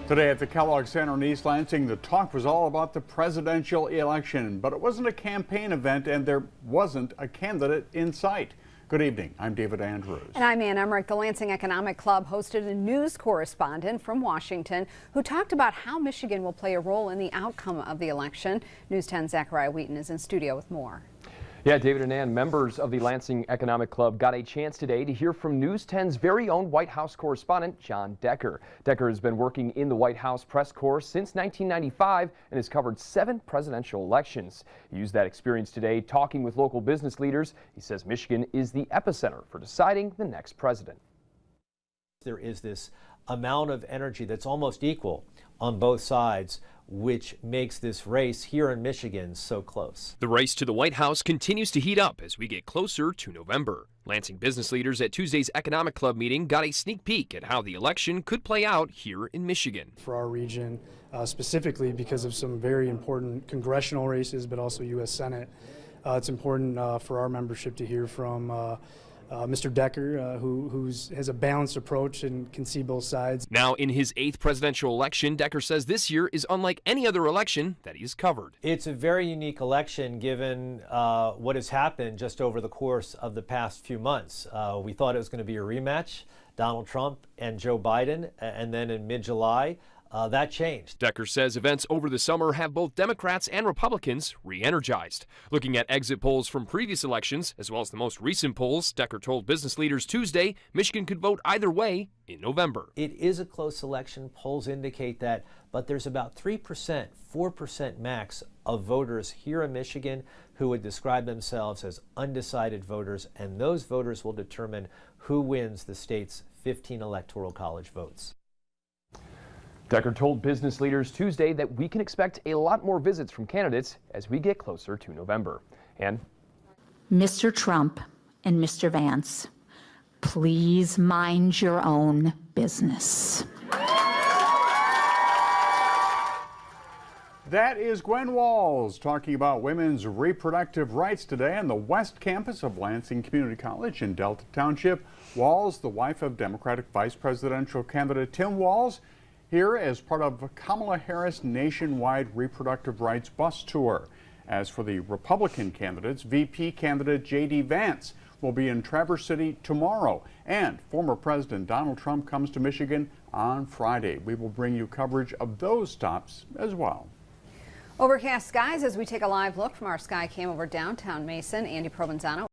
Today at the Kellogg Center in East Lansing, the talk was all about the presidential election, but it wasn't a campaign event and there wasn't a candidate in sight. Good evening. I'm David Andrews. And I'm Ann Emmerich. The Lansing Economic Club hosted a news correspondent from Washington who talked about how Michigan will play a role in the outcome of the election. News 10's Zachariah Wheaton is in studio with more. Yeah, David and Ann, members of the Lansing Economic Club got a chance today to hear from News 10's very own White House correspondent, John Decker. Decker has been working in the White House press corps since 1995 and has covered 7 presidential elections. He used that experience today talking with local business leaders. He says Michigan is the epicenter for deciding the next president. There is this amount of energy that's almost equal on both sides, which makes this race here in Michigan so close. The race to the White House continues to heat up as we get closer to November. Lansing business leaders at Tuesday's Economic Club meeting got a sneak peek at how the election could play out here in Michigan. For our region, specifically because of some very important congressional races, but also U.S. Senate, it's important for our membership to hear from Mr. Decker, who has a balanced approach and can see both sides. Now in his 8th presidential election, Decker says this year is unlike any other election that he's covered. It's a very unique election given what has happened just over the course of the past few months. We thought it was going to be a rematch, Donald Trump and Joe Biden, and then in mid-July, that changed. Decker says events over the summer have both Democrats and Republicans re-energized. Looking at exit polls from previous elections, as well as the most recent polls, Decker told business leaders Tuesday Michigan could vote either way in November. It is a close election. Polls indicate that, but there's about 3%, 4% max of voters here in Michigan who would describe themselves as undecided voters, and those voters will determine who wins the state's 15 electoral college votes. Decker told business leaders Tuesday that we can expect a lot more visits from candidates as we get closer to November. And Mr. Trump and Mr. Vance, please mind your own business. That is Gwen Walls talking about women's reproductive rights today on the West Campus of Lansing Community College in Delta Township. Walls, the wife of Democratic Vice Presidential candidate Tim Walz, here as part of Kamala Harris' nationwide reproductive rights bus tour. As for the Republican candidates, VP candidate J.D. Vance will be in Traverse City tomorrow, and former President Donald Trump comes to Michigan on Friday. We will bring you coverage of those stops as well. Overcast skies as we take a live look from our sky cam over downtown Mason. Andy Provenzano.